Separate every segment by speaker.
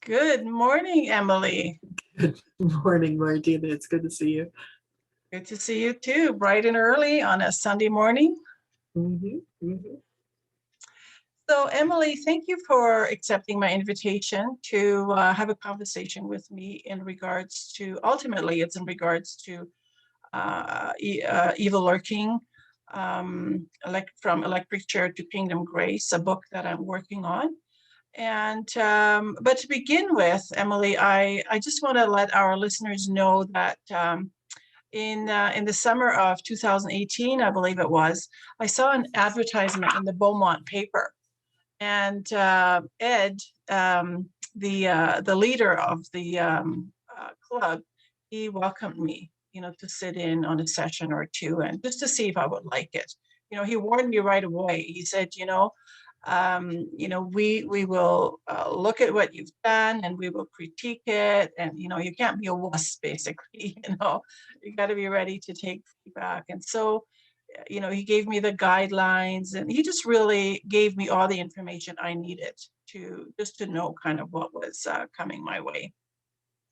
Speaker 1: Good morning, Emily.
Speaker 2: Good morning, Martina. It's good to see you.
Speaker 1: Good to see you too, bright and early on a Sunday morning.
Speaker 2: Mm-hmm, mm-hmm.
Speaker 1: So, Emily, thank you for accepting my invitation to have a conversation with me in regards to, ultimately, it's in regards to Evil Lurking, from Electric Chair to Kingdom Grace, a book that I'm working on. And but to begin with, Emily, I just want to let our listeners know that in the summer of 2018, I believe it was, I saw an advertisement in the Beaumont paper, and Ed, the leader of the club, he welcomed me, to sit in on a session or two, and just to see if I would like it. He warned me right away. He said, we will look at what you've done and we will critique it. And, you can't be a wuss, basically, you got to be ready to take feedback. And so, he gave me the guidelines and he just really gave me all the information I needed to know kind of what was coming my way.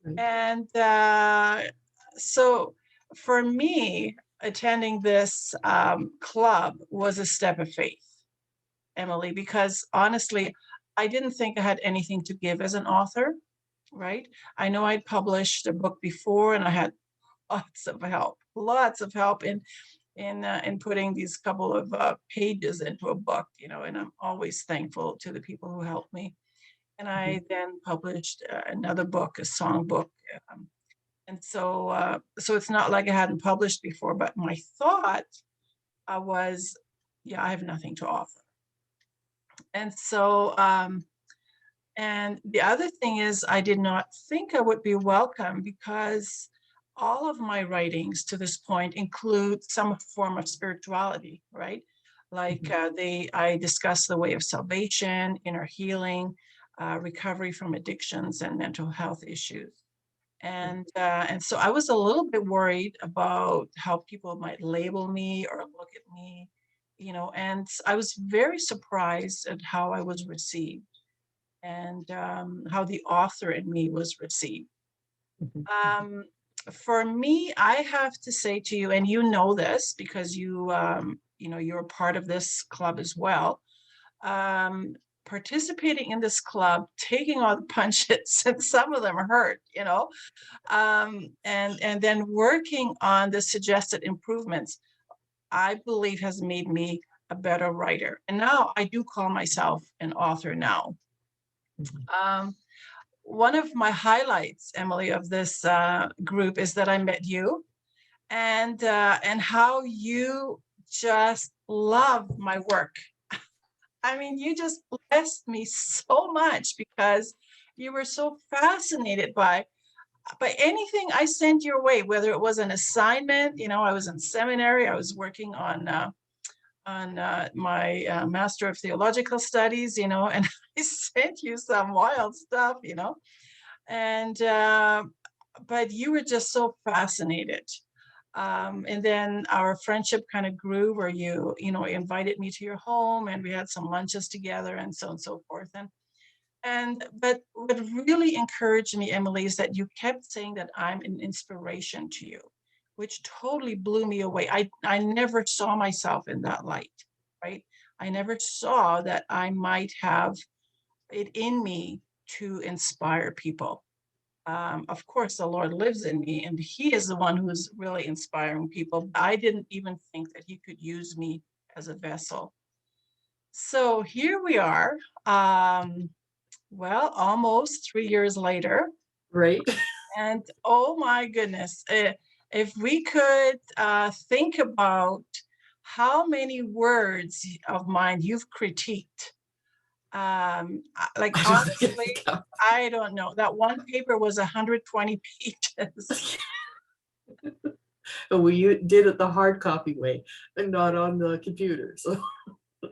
Speaker 2: Right.
Speaker 1: And so for me, attending this club was a step of faith, Emily, because honestly, I didn't think I had anything to give as an author, right? I know I'd published a book before and I had lots of help in putting these couple of pages into a book, and I'm always thankful to the people who helped me. And I then published another book, a song book. And so it's not like I hadn't published before, but my thought was, yeah, I have nothing to offer. And so, and the other thing is, I did not think I would be welcome because all of my writings to this point include some form of spirituality, right? Like I discuss the way of salvation, inner healing, recovery from addictions, and mental health issues. And so I was a little bit worried about how people might label me or look at me, and I was very surprised at how I was received and how the author in me was received. Um, for me, I have to say to you, and you know this because you're a part of this club as well. Um, Participating in this club, taking all the punches, and some of them hurt, and then working on the suggested improvements, I believe has made me a better writer. And now I do call myself an author now. Um, One of my highlights, Emily, of this group is that I met you, and how you just love my work. I mean, you just blessed me so much because you were so fascinated by anything I sent your way, whether it was an assignment. I was in seminary. I was working on my Master of Theological Studies, and I sent you some wild stuff, and but you were just so fascinated. And then our friendship kind of grew where you invited me to your home and we had some lunches together and so on and so forth. But what really encouraged me, Emily, is that you kept saying that I'm an inspiration to you, which totally blew me away. I never saw myself in that light, right? I never saw that I might have it in me to inspire people. Of course, the Lord lives in me, and He is the one who is really inspiring people. I didn't even think that He could use me as a vessel. So here we are. Well, almost 3 years later.
Speaker 2: Right.
Speaker 1: And oh my goodness, if we could think about how many words of mine you've critiqued. Like,
Speaker 2: I don't think I
Speaker 1: honestly,
Speaker 2: can
Speaker 1: I don't know. That one paper was 120 pages.
Speaker 2: count. We did it the hard copy way and not on the computer. So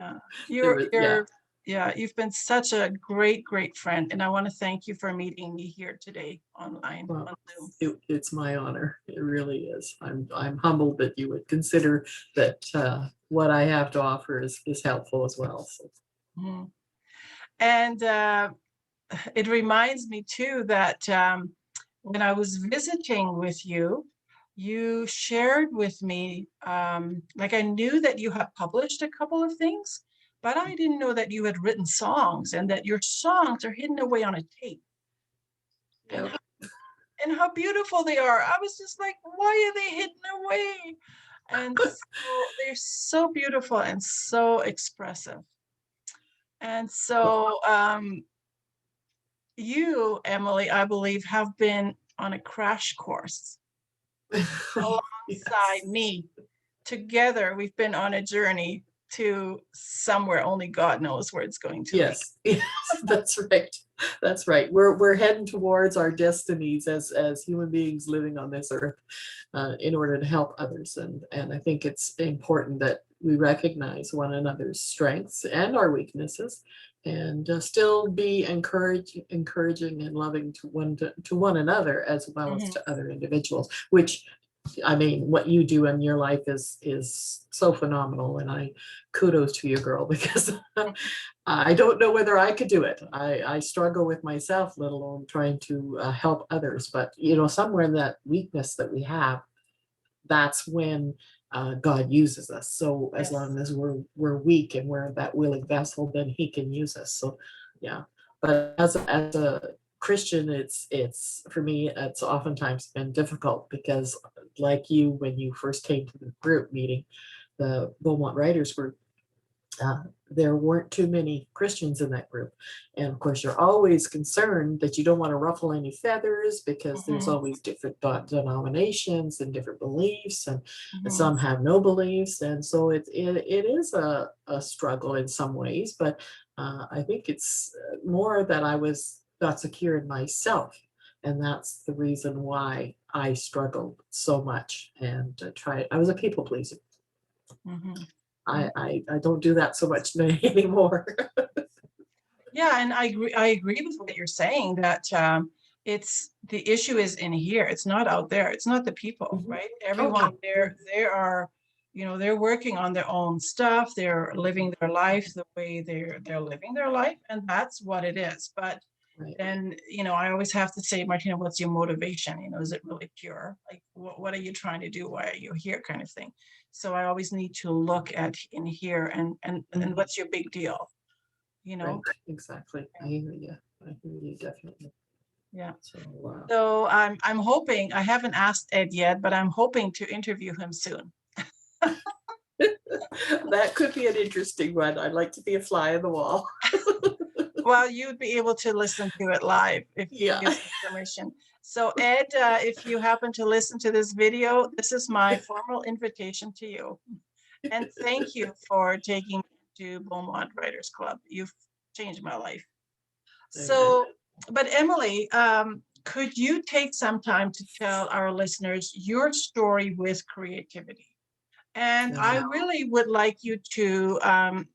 Speaker 1: Uh,
Speaker 2: there
Speaker 1: you're,
Speaker 2: was, yeah.
Speaker 1: you're, yeah, you've been such a great, great friend. And I want to thank you for meeting me here today online
Speaker 2: Well,
Speaker 1: on Zoom.
Speaker 2: it's my honor. It really is. I'm humbled that you would consider that what I have to offer is helpful as well. So.
Speaker 1: Mhm. And it reminds me too that when I was visiting with you, you shared with me, like I knew that you had published a couple of things, but I didn't know that you had written songs and that your songs are hidden away on a tape. And
Speaker 2: Yep.
Speaker 1: and how beautiful they are. I was just like, why are they hidden away? And so they're so beautiful and so expressive. And so you, Emily, I believe, have been on a crash course alongside
Speaker 2: Yes.
Speaker 1: me. Together, we've been on a journey to somewhere only God knows where it's going to lead.
Speaker 2: Yes, yes, that's right. That's right. We're heading towards our destinies as human beings living on this earth, in order to help others. And I think it's important that we recognize one another's strengths and our weaknesses, and still be encouraging and loving to one another as well as
Speaker 1: Mhm.
Speaker 2: to other individuals. Which, I mean, what you do in your life is so phenomenal, and I kudos to you, girl, because I don't know whether I could do it. I struggle with myself, let alone trying to help others. But somewhere in that weakness that we have, that's when God uses us. So as
Speaker 1: Yes.
Speaker 2: long as we're weak and we're that willing vessel, then He can use us. So yeah. But as a Christian, it's for me, it's oftentimes been difficult because, like you, when you first came to the group meeting, the Beaumont Writers Group, uh, there weren't too many Christians in that group. And of course, you're always concerned that you don't want to ruffle any feathers because there's
Speaker 1: Mhm.
Speaker 2: always different denominations and different beliefs, and
Speaker 1: Mhm.
Speaker 2: some have no beliefs. And so it is a struggle in some ways, but I think it's more that I was not secure in myself. And that's the reason why I struggled so much and I was a people pleaser.
Speaker 1: Mhm.
Speaker 2: I don't do that so much anymore.
Speaker 1: Yeah, and I agree with what you're saying that it's the issue is in here. It's not out there. It's not the people,
Speaker 2: Mhm.
Speaker 1: right?
Speaker 2: Oh,
Speaker 1: Everyone
Speaker 2: no.
Speaker 1: there, they are, they're working on their own stuff. They're living their life the way they're living their life, and that's what it is. But
Speaker 2: Right.
Speaker 1: then, I always have to say, Martina, what's your motivation? Is it really pure? Like, what are you trying to do? Why are you here? Kind of thing. So I always need to look at in here and
Speaker 2: Mhm.
Speaker 1: what's your big deal? You
Speaker 2: Right,
Speaker 1: know?
Speaker 2: exactly. I hear you. I hear you definitely.
Speaker 1: Yeah.
Speaker 2: So,
Speaker 1: So I'm hoping, I haven't asked Ed yet, but I'm hoping to interview him soon.
Speaker 2: that could be an interesting one. I'd like to be a fly on the wall.
Speaker 1: Well, you'd be able to listen to it live if he
Speaker 2: Yeah.
Speaker 1: gives me permission. So Ed, if you happen to listen to this video, this is my formal invitation to you. And thank you for taking me to Beaumont Writers Club. You've changed my life.
Speaker 2: Amen.
Speaker 1: So, but Emily, could you take some time to tell our listeners your story with creativity? And I
Speaker 2: Yeah.
Speaker 1: really would like you to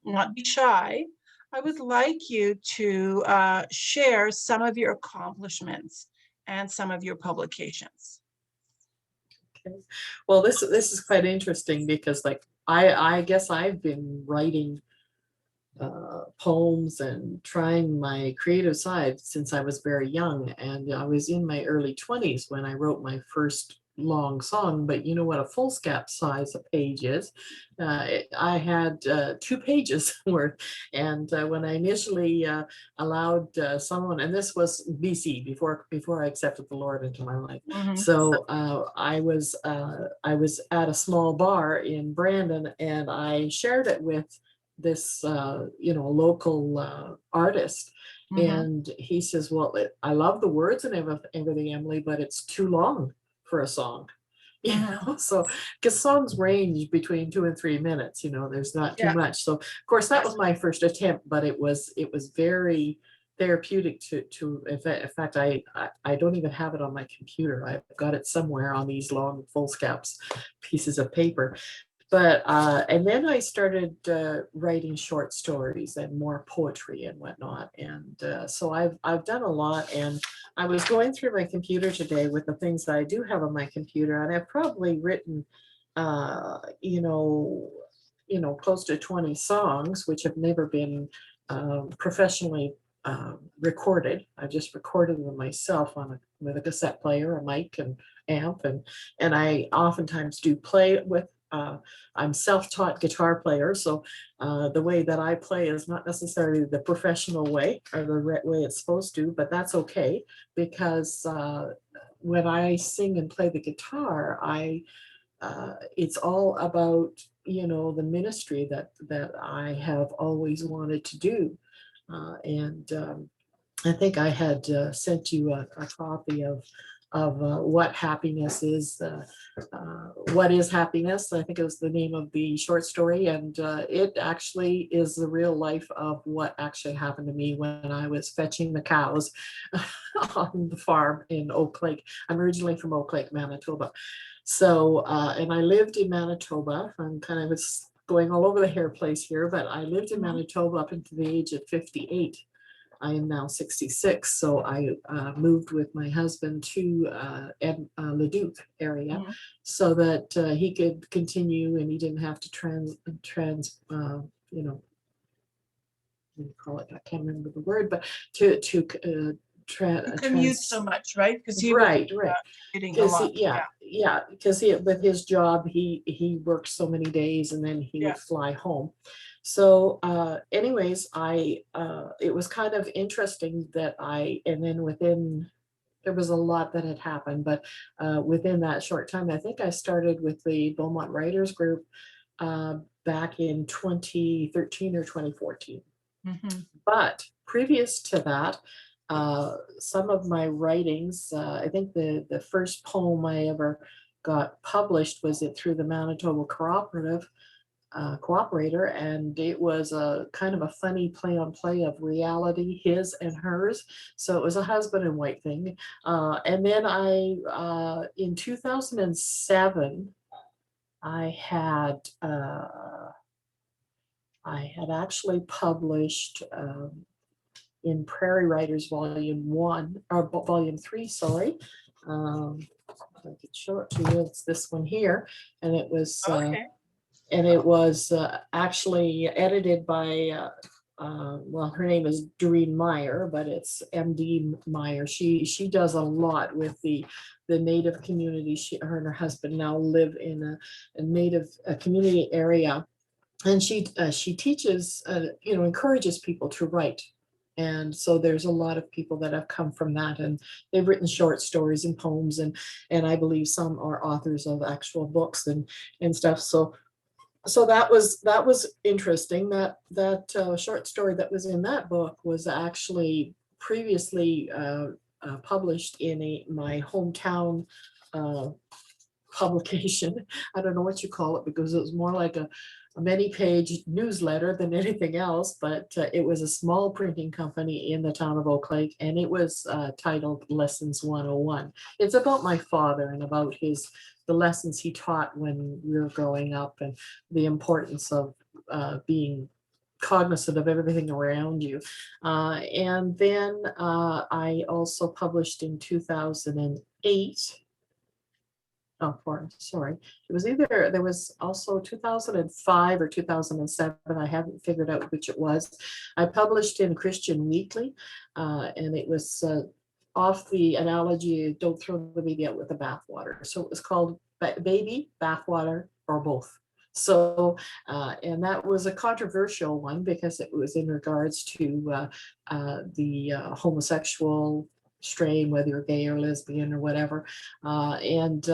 Speaker 1: not be shy. I would like you to share some of your accomplishments and some of your publications.
Speaker 2: Okay. Well, this is quite interesting because, like, I guess I've been writing poems and trying my creative side since I was very young. And I was in my early 20s when I wrote my first long song. But you know what a foolscap size a page is? I had 2 pages worth. And when I initially allowed someone, and this was BC before I accepted the Lord into my life.
Speaker 1: Mhm.
Speaker 2: So I was at a small bar in Brandon, and I shared it with this local artist,
Speaker 1: Mhm.
Speaker 2: and he says, well, I love the words and everything, Emily, but it's too long for a song.
Speaker 1: Mhm.
Speaker 2: So because songs range between 2 and 3 minutes, there's not too
Speaker 1: Yeah.
Speaker 2: much. So of course that was my first attempt, but it was very therapeutic to in fact, I don't even have it on my computer. I've got it somewhere on these long foolscaps pieces of paper. But and then I started writing short stories and more poetry and whatnot, and so I've done a lot. And I was going through my computer today with the things that I do have on my computer, and I've probably written, uh, you know, close to 20 songs, which have never been professionally recorded. I just recorded them myself with a cassette player, a mic, and amp, and I oftentimes do play with. I'm self-taught guitar player, so the way that I play is not necessarily the professional way or the way it's supposed to, but that's okay, because when I sing and play the guitar, it's all about, the ministry that I have always wanted to do. And I think I had sent you a copy of what happiness is. What is happiness? I think it was the name of the short story, and it actually is the real life of what actually happened to me when I was fetching the cows on the farm in Oak Lake. I'm originally from Oak Lake, Manitoba. So, and I lived in Manitoba. I'm kind of going all over the hair place here, but I lived in Manitoba up until the age of 58. I am now 66, so I moved with my husband to Leduc area so that he could continue and he didn't have to you know, what do you call it? I can't remember the word, but to
Speaker 1: commute so much, right? Because he was
Speaker 2: right.
Speaker 1: commuting a lot.
Speaker 2: Because with his job, he worked so many days and then he would fly home. So anyways, it was kind of interesting that and then there was a lot that had happened, but within that short time, I think I started with the Beaumont Writers Group back in 2013 or 2014. But previous to that, some of my writings, I think the first poem I ever got published was through the Manitoba Cooperative Cooperator, and it was a kind of a funny play on play of reality, his and hers. So it was a husband and wife thing. And then in 2007, I had actually published in Prairie Writers Volume 1 or Volume 3, sorry. I could show it to you. It's this one here, and it was actually edited by well, her name is Doreen Meyer, but it's MD Meyer. She does a lot with the Native community. Her and her husband now live in a Native community area, and she teaches, encourages people to write. And so there's a lot of people that have come from that, and they've written short stories and poems, and I believe some are authors of actual books and stuff. So that was interesting. That short story that was in that book was actually previously published in my hometown publication. I don't know what you call it, because it was more like a many-page newsletter than anything else, but it was a small printing company in the town of Oak Lake, and it was titled Lessons 101. It's about my father and about the lessons he taught when we were growing up, and the importance of being cognizant of everything around you. And then I also published in 2008. Sorry. It was there was also 2005 or 2007. I haven't figured out which it was. I published in Christian Weekly, and it was off the analogy, don't throw the baby out with the bathwater. So it was called Baby, Bathwater, or Both. So, and that was a controversial one because it was in regards to the homosexual strain, whether you're gay or lesbian or whatever, and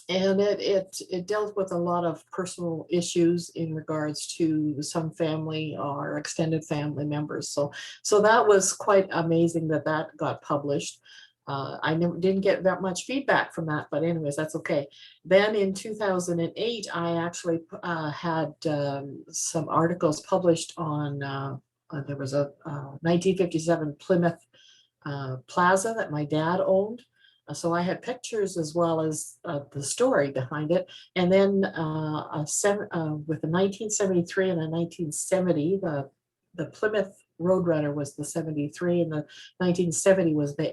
Speaker 2: it dealt with a lot of personal issues in regards to some family or extended family members. So that was quite amazing that got published. I didn't get that much feedback from that, but anyways, that's okay. Then in 2008, I actually had some articles published on, there was a 1957 Plymouth Plaza that my dad owned. So I had pictures as well as the story behind it. And then with the 1973 and the 1970, the Plymouth Roadrunner was the 73, and the 1970 was the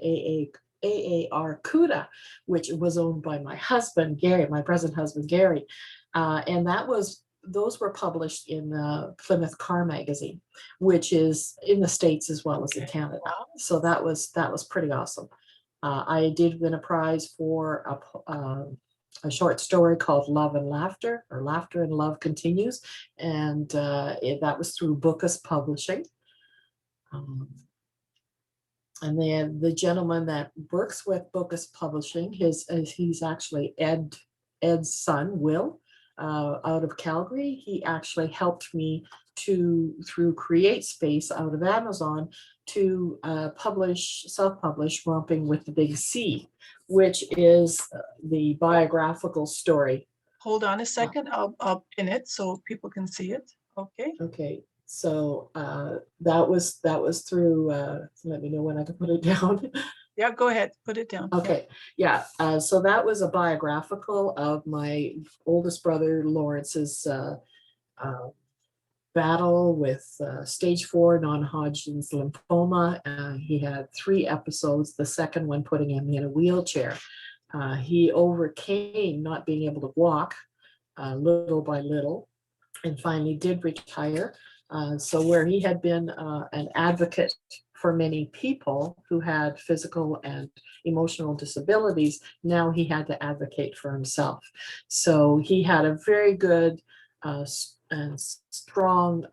Speaker 2: AAR CUDA, which was owned by my husband, Gary, my present husband, Gary. And that was those were published in the Plymouth Car Magazine, which is in the States as well as in Canada.
Speaker 1: Wow.
Speaker 2: So that was pretty awesome. I did win a prize for a short story called Love and Laughter, or Laughter and Love Continues, and that was through Bookus Publishing. And then the gentleman that works with Bookus Publishing, he's actually Ed's son, Will, out of Calgary. He actually helped me through Create Space out of Amazon to self-publish Romping with the Big C, which is the biographical story.
Speaker 1: Hold on a second. I'll pin it so people can see it. Okay.
Speaker 2: Okay. So that was through, let me know when I can put it down.
Speaker 1: Yeah, go ahead. Put it down.
Speaker 2: Okay, yeah. So that was a biographical of my oldest brother Lawrence's battle with stage 4 non-Hodgkin's lymphoma. He had 3 episodes, the second one putting him in a wheelchair. He overcame not being able to walk little by little, and finally did retire. So where he had been an advocate for many people who had physical and emotional disabilities, now he had to advocate for himself. So he had a very good and strong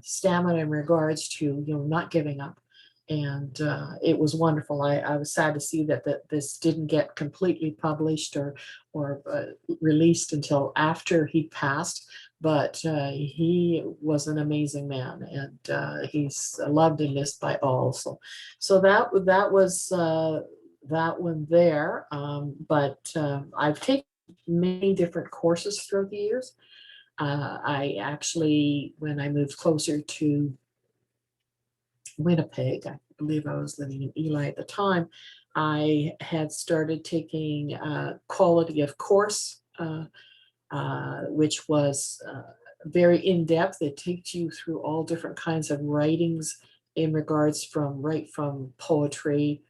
Speaker 2: stamina in regards to not giving up. And it was wonderful. I was sad to see that this didn't get completely published or released until after he passed. But he was an amazing man, and he's loved and missed by all. So that was that one there. But I've taken many different courses throughout the years. I actually, when I moved closer to Winnipeg, I believe I was living in Ely at the time, I had started taking quality of course, which was very in-depth. It takes you through all different kinds of writings in regards from poetry,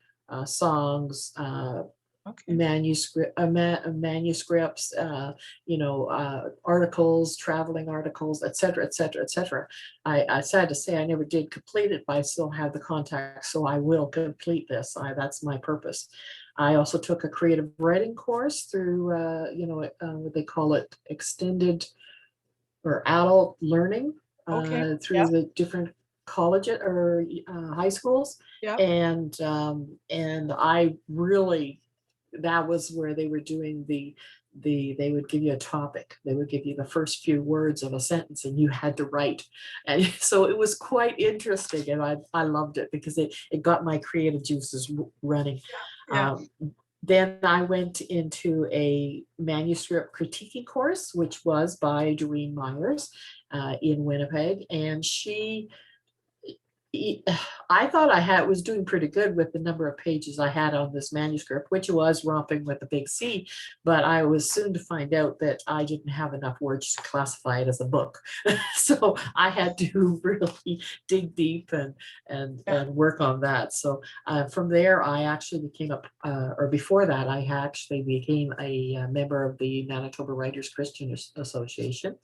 Speaker 2: songs,
Speaker 1: Okay.
Speaker 2: manuscripts, articles, traveling articles, etc., etc., etc. I sad to say I never did complete it, but I still have the contact, so I will complete this. That's my purpose. I also took a creative writing course through, what they call it, extended or adult learning
Speaker 1: Okay.
Speaker 2: through
Speaker 1: Yeah.
Speaker 2: the different colleges or high schools,
Speaker 1: Yeah.
Speaker 2: and I really, that was where they were doing they would give you a topic. They would give you the first few words of a sentence and you had to write. And so it was quite interesting, and I loved it because it got my creative juices running.
Speaker 1: Yeah.
Speaker 2: Then I went into a manuscript critiquing course, which was by Doreen Myers in Winnipeg. And I thought was doing pretty good with the number of pages I had on this manuscript, which was Romping with the Big C. But I was soon to find out that I didn't have enough words to classify it as a book. So I had to really dig deep and work on that. So from there, I actually became before that, I actually became a member of the Manitoba Writers Christian Association.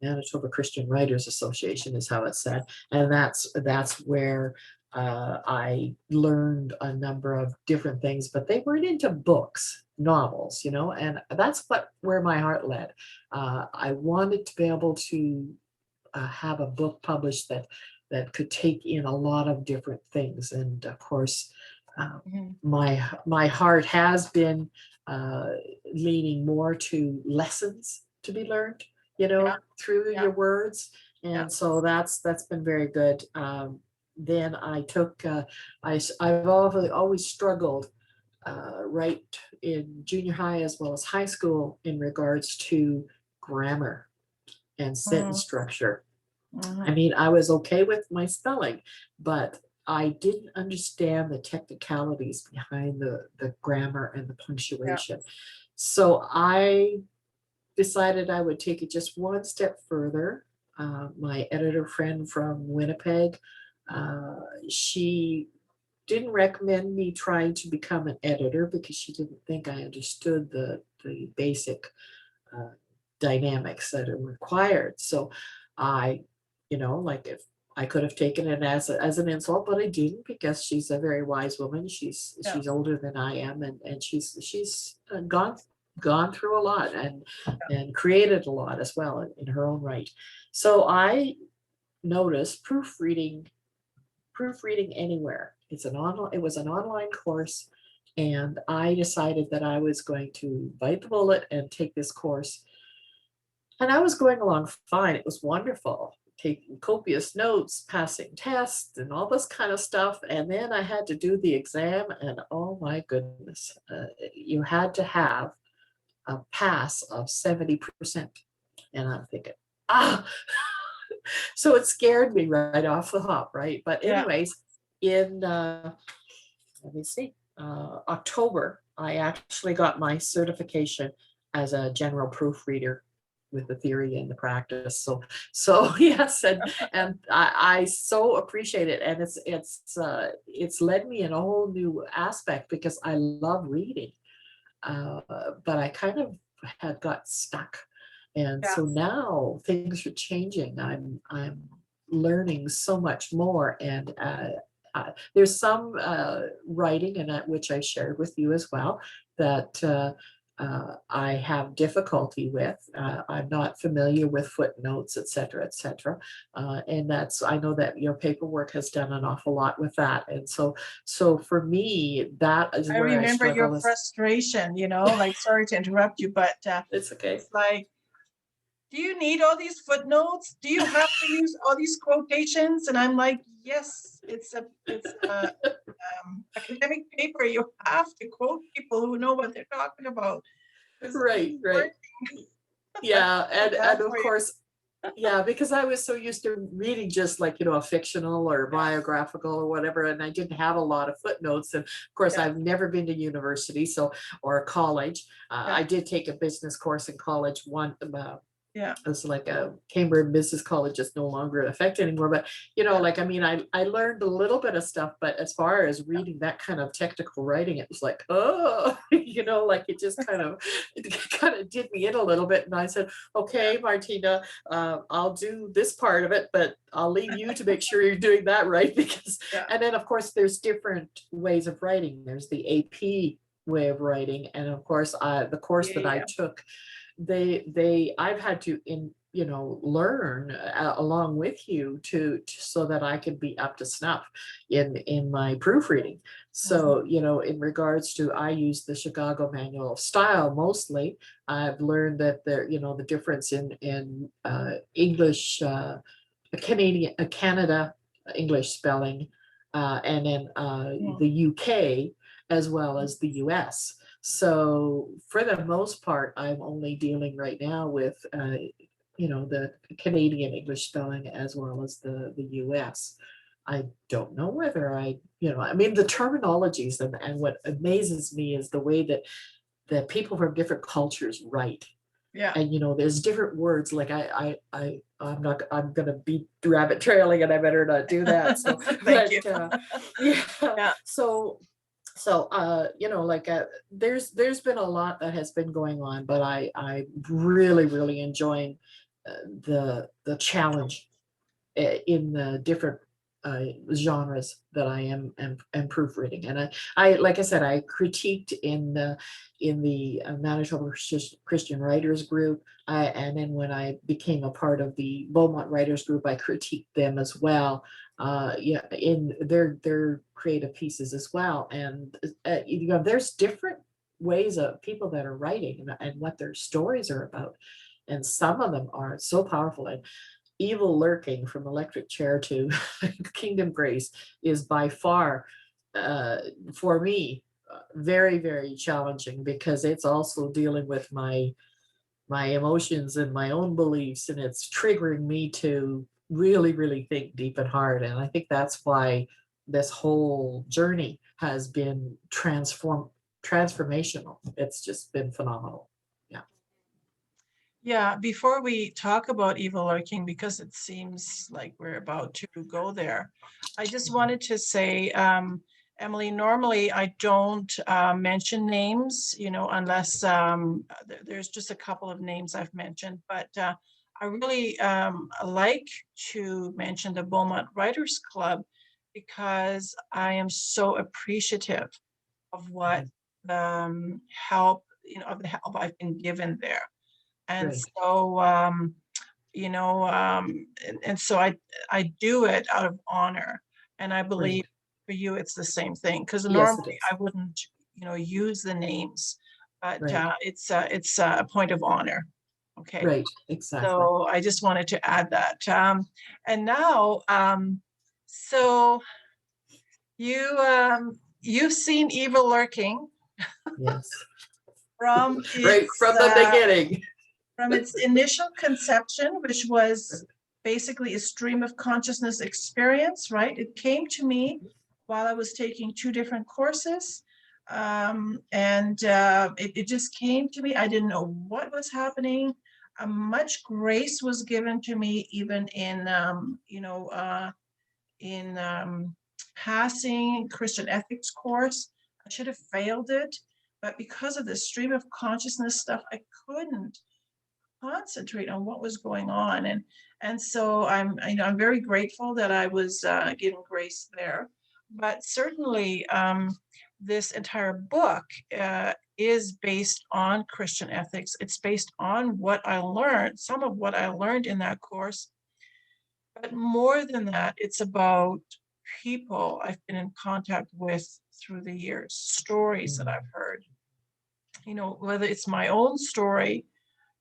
Speaker 2: Manitoba Christian Writers Association is how it's said, and that's where I learned a number of different things, but they weren't into books, novels, and that's where my heart led. I wanted to be able to have a book published that could take in a lot of different things, and of course, my heart has been leaning more to lessons to be learned, through your words. And so that's been very good. Then I took, I've always struggled right in junior high as well as high school in regards to grammar and sentence structure. I mean, I was okay with my spelling, but I didn't understand the technicalities behind the grammar and the punctuation. So I decided I would take it just one step further. My editor friend from Winnipeg, she didn't recommend me trying to become an editor because she didn't think I understood the basic dynamics that are required. So I, like if I could have taken it as an insult, but I didn't, because she's a very wise woman.
Speaker 1: Yeah.
Speaker 2: She's older than I am, and she's gone through a lot and created a lot as well in her own right. So I noticed proofreading anywhere. It was an online course, and I decided that I was going to bite the bullet and take this course. And I was going along fine. It was wonderful, taking copious notes, passing tests, and all this kind of stuff. And then I had to do the exam, and oh my goodness, you had to have a pass of 70%. And I'm thinking, ah, so it scared me right off the hop, right? But
Speaker 1: Yeah.
Speaker 2: anyways, in let me see, October, I actually got my certification as a general proofreader with the theory and the practice. So yes, and I so appreciate it, and it's led me in a whole new aspect, because I love reading, but I kind of had got stuck, and
Speaker 1: Yeah.
Speaker 2: so now things are changing. I'm learning so much more, and there's some writing, and which I shared with you as well, that I have difficulty with. I'm not familiar with footnotes, et cetera, et cetera. And I know that your paperwork has done an awful lot with that. And so for me, that is
Speaker 1: I
Speaker 2: where I
Speaker 1: remember your
Speaker 2: struggle.
Speaker 1: frustration, like, sorry to interrupt you, but
Speaker 2: It's okay.
Speaker 1: it's like, do you need all these footnotes? Do you have to use all these quotations? And I'm like, yes, it's a academic paper. You have to quote people who know what they're talking about.
Speaker 2: Right. Yeah, and of course, yeah, because I was so used to reading just like, a fictional or biographical or whatever, and I didn't have a lot of footnotes. And of course,
Speaker 1: Yeah.
Speaker 2: I've never been to university, or college.
Speaker 1: Yeah.
Speaker 2: I did take a business course in college
Speaker 1: Yeah.
Speaker 2: it's like a Cambridge Business College is no longer in effect anymore. But I learned a little bit of stuff, but as far as reading that kind of technical writing, it was like, oh, like it kind of did me in a little bit. And I said, okay, Martina, I'll do this part of it, but I'll leave you to make sure you're doing that right. Because, and then of course there's different ways of writing. There's the AP way of writing, and of course the course that I took, I've had to learn along with you so that I could be up to snuff in my proofreading. So in regards to, I use the Chicago Manual of Style mostly. I've learned that the difference in English, Canada English spelling, and then the UK as well as the US. So for the most part, I'm only dealing right now with, the Canadian English spelling as well as the US. I don't know whether the terminologies, and what amazes me is the way that people from different cultures write.
Speaker 1: Yeah.
Speaker 2: And there's different words. Like I'm gonna be rabbit trailing, and I better not do that. So
Speaker 1: Thank you.
Speaker 2: Yeah. So there's been a lot that has been going on, but I really enjoying the challenge in the different genres that I am proofreading. And I like I said, I critiqued in the Manitoba Christian Writers Group, and then when I became a part of the Beaumont Writers Group, I critiqued them as well, in their creative pieces as well. And there's different ways of people that are writing, and what their stories are about, and some of them are so powerful. And Evil Lurking, from Electric Chair to Kingdom Grace, is by far, for me, very challenging, because it's also dealing with my emotions and my own beliefs, and it's triggering me to really think deep and hard. And I think that's why this whole journey has been transformational. It's just been phenomenal.
Speaker 1: Yeah, before we talk about Evil Lurking, because it seems like we're about to go there, I just wanted to say, Emily, normally I don't mention names, unless there's just a couple of names I've mentioned, but I really like to mention the Beaumont Writers Club because I am so appreciative of what help, of the help I've been given there. And
Speaker 2: Great.
Speaker 1: so, and so I do it out of honor. And I believe
Speaker 2: Great.
Speaker 1: for you, it's the same thing, because
Speaker 2: Yes, it
Speaker 1: normally
Speaker 2: is.
Speaker 1: I wouldn't, use the names, but
Speaker 2: Right.
Speaker 1: it's a point of honor. Okay.
Speaker 2: Right. Exactly.
Speaker 1: So I just wanted to add that. And now, so you've seen Evil Lurking
Speaker 2: Yes.
Speaker 1: from
Speaker 2: Right
Speaker 1: its
Speaker 2: from the beginning.
Speaker 1: initial conception, which was basically a stream of consciousness experience, right? It came to me while I was taking two different courses. And it just came to me. I didn't know what was happening. Much grace was given to me, even in passing Christian ethics course. I should have failed it, but because of the stream of consciousness stuff, I couldn't concentrate on what was going on. And so I'm very grateful that I was given grace there. But certainly this entire book is based on Christian ethics. It's based on what I learned, some of what I learned in that course. But more than that, it's about people I've been in contact with through the years, stories that I've heard, whether it's my own story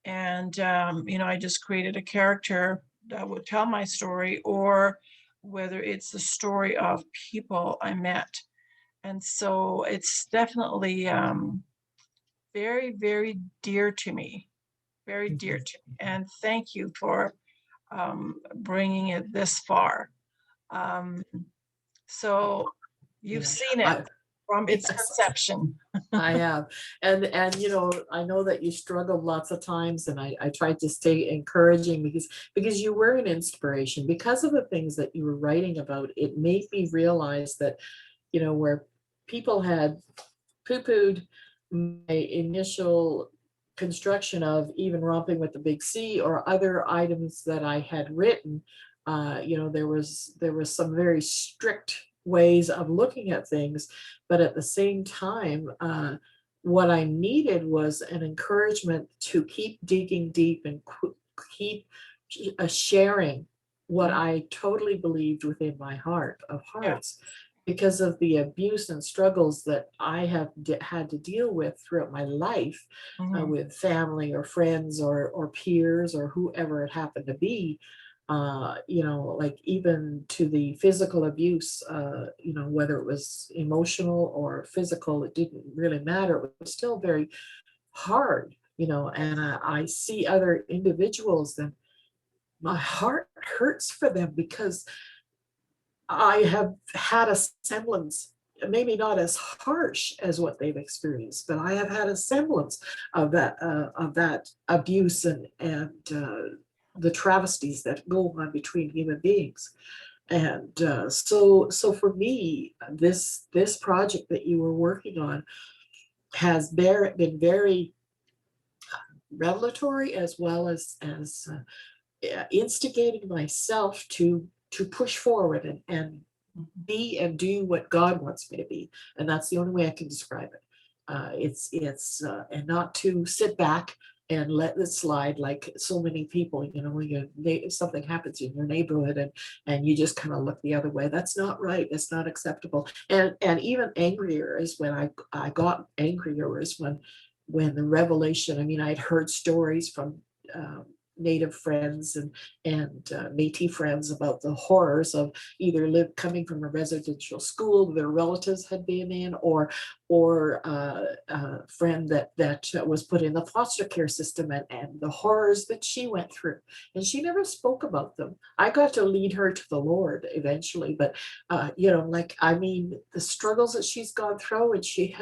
Speaker 1: and I just created a character that would tell my story, or whether it's the story of people I met. And so it's definitely very, very dear to me, very dear
Speaker 2: Mhm.
Speaker 1: to me. And thank you for bringing it this far. Um, so you've
Speaker 2: Yeah.
Speaker 1: seen it
Speaker 2: I
Speaker 1: from its
Speaker 2: yes.
Speaker 1: conception.
Speaker 2: I have. And I know that you struggled lots of times, and I tried to stay encouraging because you were an inspiration. Because of the things that you were writing about, it made me realize that, where people had poo-pooed my initial construction of even Romping with the Big C or other items that I had written, there was some very strict ways of looking at things, but at the same time, what I needed was an encouragement to keep digging deep and keep sharing what I totally believed within my heart of
Speaker 1: Yeah.
Speaker 2: hearts, because of the abuse and struggles that I have had to deal with throughout my life,
Speaker 1: Mhm.
Speaker 2: with family or friends or peers or whoever it happened to be. Like even to the physical abuse, whether it was emotional or physical, it didn't really matter. It was still very hard, and I see other individuals, and my heart hurts for them because I have had a semblance, maybe not as harsh as what they've experienced, but I have had a semblance of that abuse and the travesties that go on between human beings. And so for me, this project that you were working on has been very revelatory, as well as instigating myself to push forward and be and do what God wants me to be. And that's the only way I can describe it. And not to sit back and let it slide like so many people, if something happens in your neighborhood and you just kind of look the other way. That's not right. That's not acceptable. And even angrier is when I got angrier is when the revelation, I mean, I'd heard stories from Native friends and Métis friends about the horrors of either coming from a residential school their relatives had been in, or a friend that was put in the foster care system, and the horrors that she went through, and she never spoke about them. I got to lead her to the Lord eventually, but the struggles that she's gone through, and she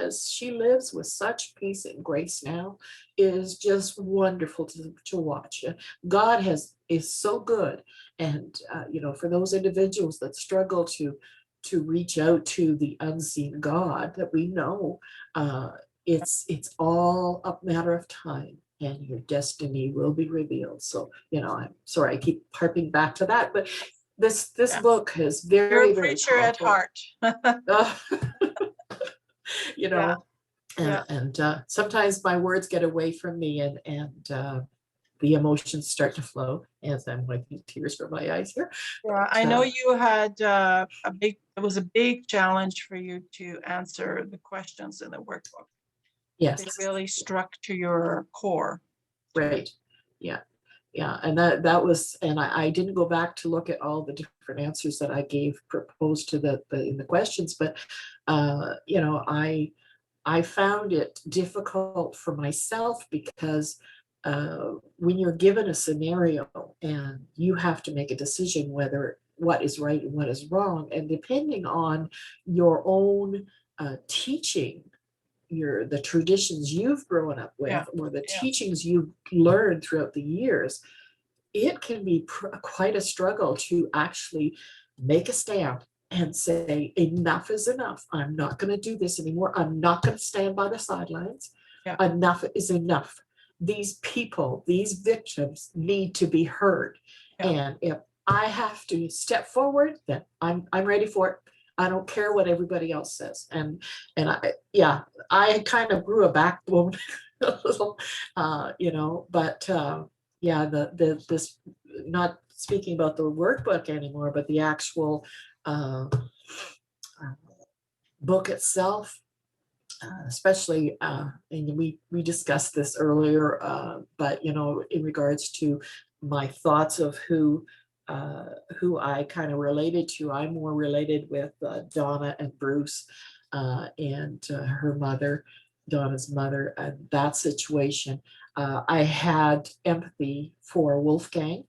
Speaker 2: lives with such peace and grace now, is just wonderful to watch. God is so good. And for those individuals that struggle to reach out to the unseen God that we know. It's all a matter of time, and your destiny will be revealed. So, I'm sorry I keep harping back to that, but this
Speaker 1: Yeah.
Speaker 2: book is
Speaker 1: You're
Speaker 2: very,
Speaker 1: a
Speaker 2: very
Speaker 1: preacher at
Speaker 2: powerful.
Speaker 1: heart.
Speaker 2: Uh, you
Speaker 1: Yeah,
Speaker 2: know,
Speaker 1: yeah.
Speaker 2: and sometimes my words get away from me, and the emotions start to flow as I'm wiping tears from my eyes here.
Speaker 1: Yeah, I know you had it was a big challenge for you to answer the questions in the workbook. They
Speaker 2: Yes,
Speaker 1: really struck to your core.
Speaker 2: right. Yeah. Yeah, and that was, and I didn't go back to look at all the different answers that I gave proposed to the in the questions, but I found it difficult for myself because when you're given a scenario and you have to make a decision whether what is right and what is wrong, and depending on your own teaching, the traditions you've grown up
Speaker 1: Yeah,
Speaker 2: with, or the
Speaker 1: yeah,
Speaker 2: teachings you've learned throughout the years, it can be quite a struggle to actually make a stand and say, enough is enough. I'm not going to do this anymore. I'm not going to stand by the sidelines.
Speaker 1: yeah,
Speaker 2: Enough is enough. These people, these victims need to be heard.
Speaker 1: yeah.
Speaker 2: And if I have to step forward, then I'm ready for it. I don't care what everybody else says. And I kind of grew a backbone a little, but yeah, this, not speaking about the workbook anymore, but the actual uh, uh, book itself, especially, and we discussed this earlier, but in regards to my thoughts of who I kind of related to, I'm more related with Donna and Bruce, and her mother, Donna's mother, and that situation. I had empathy for Wolfgang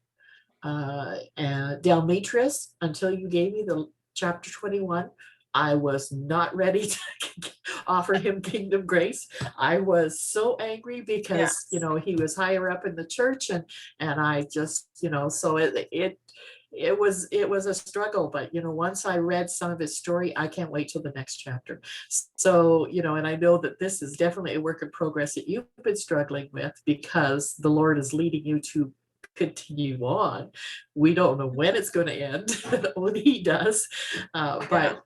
Speaker 2: and Demetrius until you gave me the chapter 21. I was not ready to offer him kingdom grace. I was so angry because
Speaker 1: Yes.
Speaker 2: he was higher up in the church, and I just so it was a struggle. But once I read some of his story, I can't wait till the next chapter. So and I know that this is definitely a work in progress that you've been struggling with, because the Lord is leading you to continue on. We don't know when it's going to end. Only he does.
Speaker 1: Yeah,
Speaker 2: But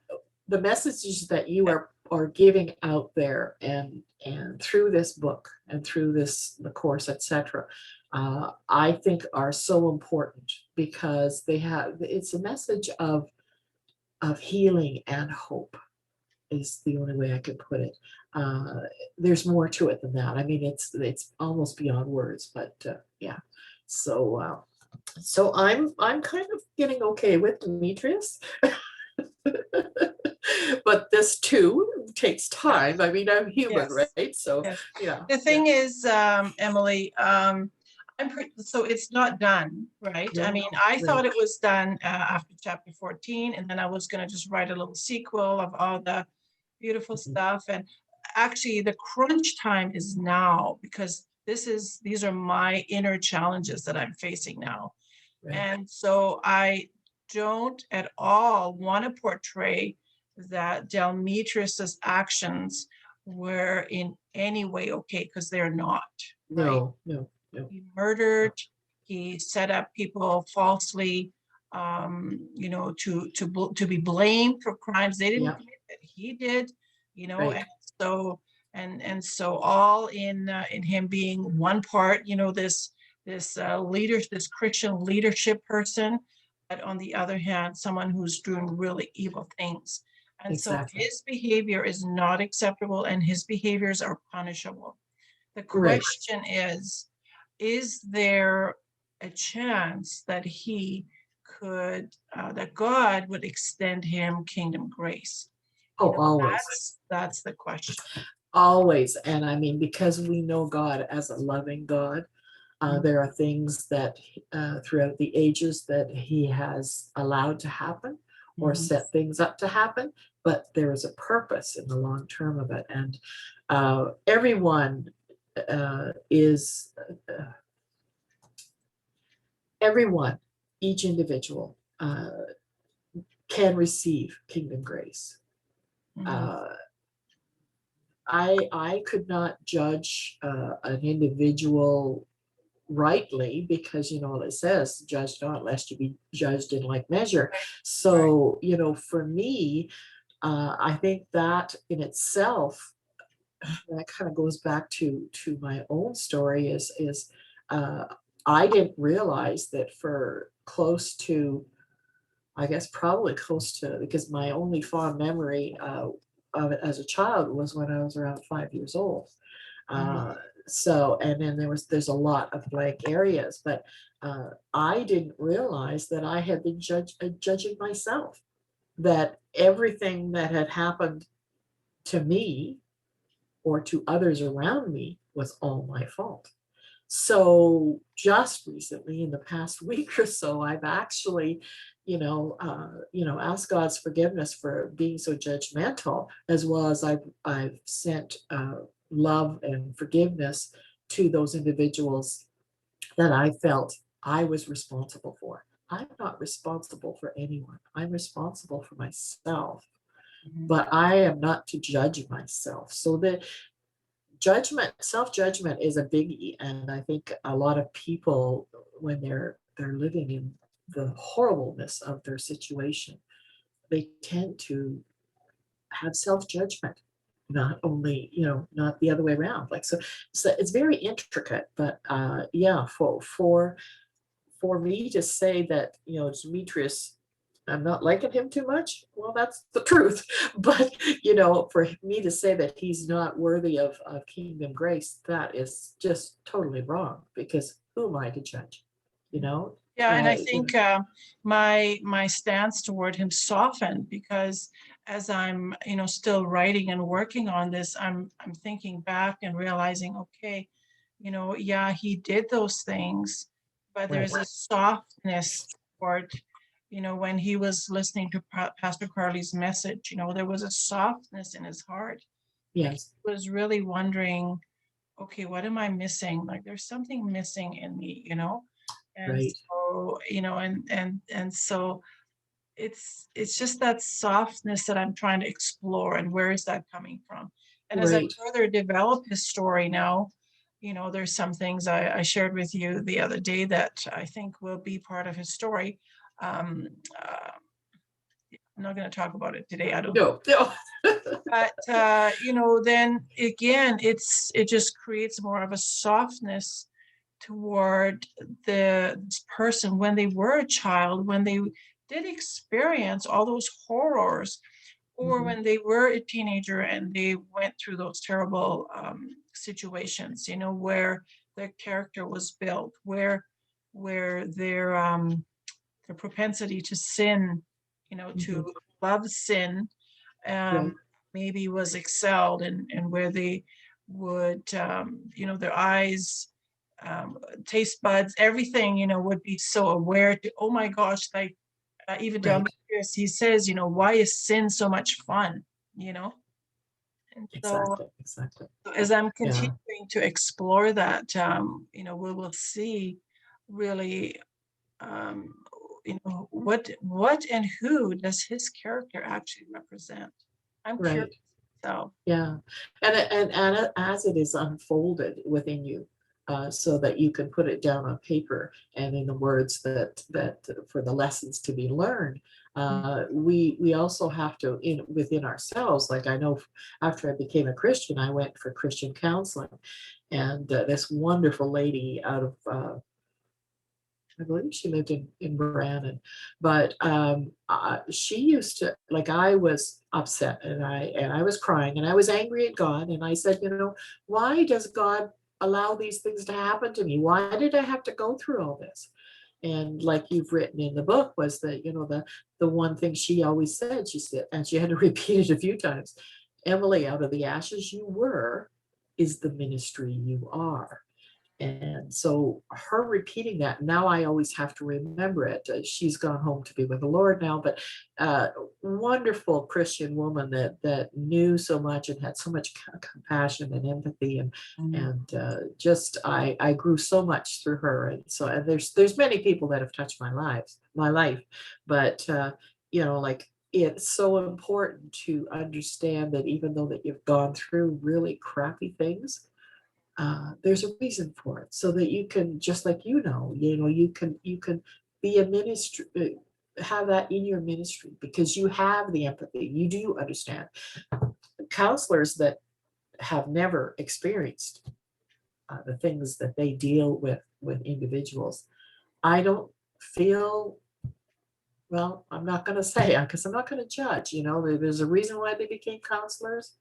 Speaker 2: the messages that you
Speaker 1: yeah,
Speaker 2: are giving out there, and through this book and through the course, etc., I think are so important, because it's a message of healing and hope, is the only way I could put it. Uh, there's more to it than that. I mean, it's almost beyond words, but yeah. So I'm kind of getting okay with Demetrius, but this too takes
Speaker 1: yeah.
Speaker 2: time. I mean, I'm human,
Speaker 1: Yes,
Speaker 2: right? So
Speaker 1: yes.
Speaker 2: yeah,
Speaker 1: The
Speaker 2: yeah.
Speaker 1: thing is, Emily, so it's not done, right? I
Speaker 2: No,
Speaker 1: mean, I
Speaker 2: right,
Speaker 1: thought it was done after chapter 14, and then I was going to just write a little sequel of all the beautiful
Speaker 2: mhm,
Speaker 1: stuff. And actually, the crunch time is now, because these are my inner challenges that I'm facing now.
Speaker 2: right.
Speaker 1: And so I don't at all want to portray that Demetrius's actions were in any way okay, because they're not, right?
Speaker 2: No, no, no,
Speaker 1: He
Speaker 2: no.
Speaker 1: murdered, he set up people falsely, to be blamed for crimes they didn't
Speaker 2: Yeah,
Speaker 1: commit that he did,
Speaker 2: right.
Speaker 1: and so so all in him being one part, this Christian leadership person, but on the other hand, someone who's doing really evil things. And so
Speaker 2: Exactly.
Speaker 1: his behavior is not acceptable, and his behaviors are punishable. The
Speaker 2: Right.
Speaker 1: question is there a chance that that God would extend him kingdom grace?
Speaker 2: Oh, always.
Speaker 1: That's the question.
Speaker 2: Always. And I mean, because we know God as a loving God, there are things that throughout the ages that he has allowed to happen, or
Speaker 1: Mhm.
Speaker 2: set things up to happen, but there is a purpose in the long term of it. And everyone is, everyone, each individual can receive kingdom grace.
Speaker 1: Mhm.
Speaker 2: Uh, I could not judge an individual rightly, because it says, judge not lest you be judged in like measure.
Speaker 1: Right.
Speaker 2: So for me, I think that in itself, that kind of goes back to my own story, is uh, I didn't realize that for close to, I guess probably close to, because my only fond memory of it as a child was when I was around 5 years old.
Speaker 1: Mhm.
Speaker 2: Uh, so, and then there's a lot of blank areas, but I didn't realize that I had been judging myself, that everything that had happened to me or to others around me was all my fault. So just recently, in the past week or so, I've actually, asked God's forgiveness for being so judgmental, as well as I've sent love and forgiveness to those individuals that I felt I was responsible for. I'm not responsible for anyone. I'm responsible for myself,
Speaker 1: Mhm.
Speaker 2: but I am not to judge myself. So the self-judgment is a biggie, and I think a lot of people, when they're living in the horribleness of their situation, they tend to have self-judgment, not only, not the other way around. Like, so it's very intricate, but yeah, for me to say that, Demetrius, I'm not liking him too much, well, that's the truth. But, for me to say that he's not worthy of kingdom grace, that is just totally wrong, because who am I to judge? You know,
Speaker 1: Yeah, and I
Speaker 2: I,
Speaker 1: think my stance toward him softened because as I'm, still writing and working on this, I'm thinking back and realizing, okay, yeah, he did those things, but
Speaker 2: right,
Speaker 1: there's a softness toward, when he was listening to Pastor Carley's message, there was a softness in his heart. Like
Speaker 2: yes,
Speaker 1: he was really wondering, okay, what am I missing? Like there's something missing in me. And
Speaker 2: right,
Speaker 1: so, and so it's just that softness that I'm trying to explore and where is that coming from? And as I
Speaker 2: right,
Speaker 1: further develop his story now, there's some things I shared with you the other day that I think will be part of his story. Um, uh, I'm not going to talk about it today. I don't think.
Speaker 2: no, no,
Speaker 1: But then again, it just creates more of a softness toward this person when they were a child, when they did experience all those horrors, or
Speaker 2: Mhm,
Speaker 1: when they were a teenager and they went through those terrible situations, where their character was built, where their propensity to sin,
Speaker 2: mhm,
Speaker 1: to love sin,
Speaker 2: right,
Speaker 1: maybe was excelled, and where they would, their eyes, taste buds, everything, would be so aware to, oh my gosh, like even down
Speaker 2: right,
Speaker 1: the years, he says, why is sin so much fun? You know? And so
Speaker 2: exactly, exactly,
Speaker 1: as I'm
Speaker 2: yeah,
Speaker 1: continuing to explore that, we will see really, um, what and who does his character actually represent? I'm curious.
Speaker 2: right.
Speaker 1: So,
Speaker 2: Yeah, and as it is unfolded within you, so that you can put it down on paper and in the words that for the lessons to be learned,
Speaker 1: mm,
Speaker 2: we also have to in within ourselves. Like, I know after I became a Christian, I went for Christian counseling, and this wonderful lady out of I believe she lived in Brandon, but she used to, like, I was upset, and I was crying, and I was angry at God, and I said, why does God allow these things to happen to me? Why did I have to go through all this? And like you've written in the book, was that the one thing she always said, she said, and she had to repeat it a few times, Emily, out of the ashes you were is the ministry you are. And so her repeating that, now I always have to remember it. She's gone home to be with the Lord now, but wonderful Christian woman that knew so much and had so much compassion and empathy,
Speaker 1: mm,
Speaker 2: and just I grew so much through her. And so, and there's many people that have touched my life, but like it's so important to understand that even though that you've gone through really crappy things, there's a reason for it, so that you can, just like, you can be a ministry, have that in your ministry, because you have the empathy, you do understand. Counselors that have never experienced the things that they deal with individuals, I don't feel, well, I'm not going to say, because I'm not going to judge. There's a reason why they became counselors,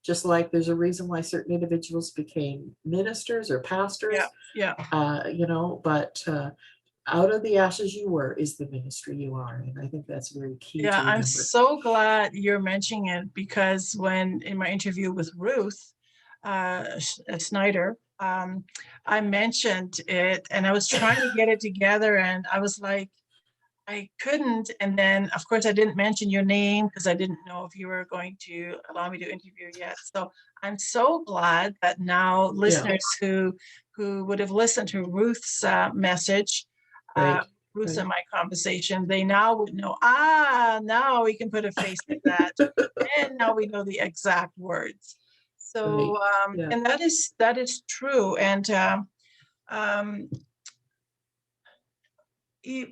Speaker 2: just like there's a reason why certain individuals became ministers or
Speaker 1: Yeah,
Speaker 2: pastors.
Speaker 1: yeah.
Speaker 2: But out of the ashes you were is the ministry you are, and I think that's very key
Speaker 1: Yeah,
Speaker 2: to
Speaker 1: I'm
Speaker 2: remember.
Speaker 1: so glad you're mentioning it, because when in my interview with Ruth Snyder, I mentioned it and I was trying to get it together and I was like, I couldn't. And then, of course, I didn't mention your name because I didn't know if you were going to allow me to interview yet. So I'm so glad that now
Speaker 2: Yeah,
Speaker 1: listeners who would have listened to Ruth's message, uh,
Speaker 2: right,
Speaker 1: Ruth's
Speaker 2: right,
Speaker 1: and my conversation, they now would know, now we can put a face to that. And now we know the exact words.
Speaker 2: right.
Speaker 1: So,
Speaker 2: Yeah.
Speaker 1: and that is true. And um, e-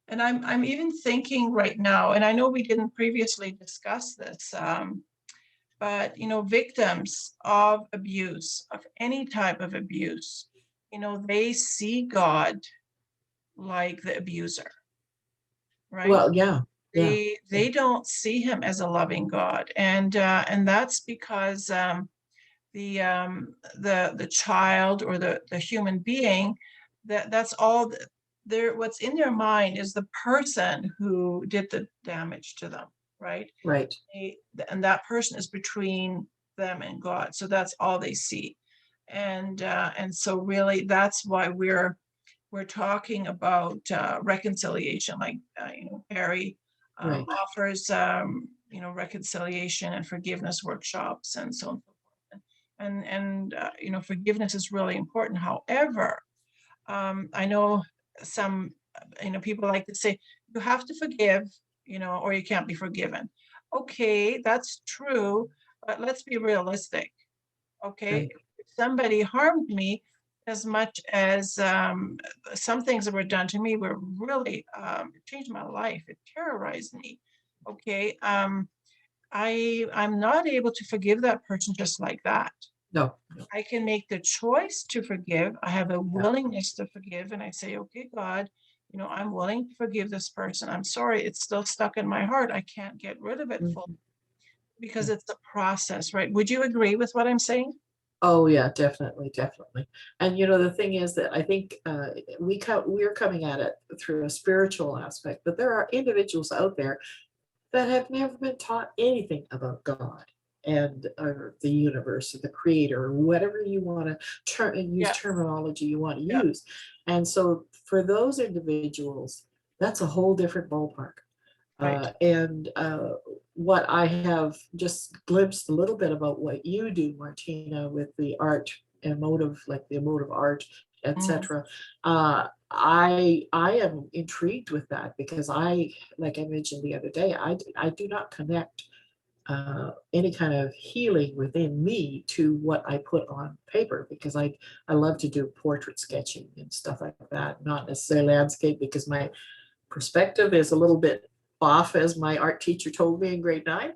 Speaker 1: and I'm even thinking right now, and I know we didn't previously discuss this, but victims of abuse, of any type of abuse, they see God like the abuser, right?
Speaker 2: Well, yeah, yeah,
Speaker 1: They don't see him as a loving God, and that's because the child or the human being, that's all what's in their mind is the person who did the damage to them, right?
Speaker 2: right,
Speaker 1: they, and that person is between them and God, so that's all they see. And so really that's why we're talking about reconciliation, like Barry
Speaker 2: right.
Speaker 1: offers reconciliation and forgiveness workshops and so on and so forth. And forgiveness is really important. However, I know some people like to say you have to forgive, or you can't be forgiven. Okay, that's true, but let's be realistic. Okay,
Speaker 2: Right.
Speaker 1: if somebody harmed me, as much as some things that were done to me were really it changed my life, it terrorized me. Okay, I'm not able to forgive that person just like that.
Speaker 2: No, no,
Speaker 1: I can make the choice to forgive. I have a
Speaker 2: yeah.
Speaker 1: willingness to forgive, and I say, okay, God, I'm willing to forgive this person. I'm sorry, it's still stuck in my heart. I can't get rid of it full,
Speaker 2: Mhm.
Speaker 1: because it's a process, right? Would you agree with what I'm saying?
Speaker 2: Oh, yeah, definitely, definitely. And the thing is that I think we're coming at it through a spiritual aspect, but there are individuals out there that have never been taught anything about God and or the universe or the creator or whatever you want to use
Speaker 1: Yes.
Speaker 2: terminology you want to
Speaker 1: Yeah.
Speaker 2: use. And so for those individuals, that's a whole different ballpark.
Speaker 1: Right.
Speaker 2: And what I have just glimpsed a little bit about what you do, Martina, with the art emotive, like the emotive art,
Speaker 1: Mhm.
Speaker 2: etc. I am intrigued with that because like I mentioned the other day, I do not connect any kind of healing within me to what I put on paper because I love to do portrait sketching and stuff like that, not necessarily landscape because my perspective is a little bit off, as my art teacher told me in grade 9.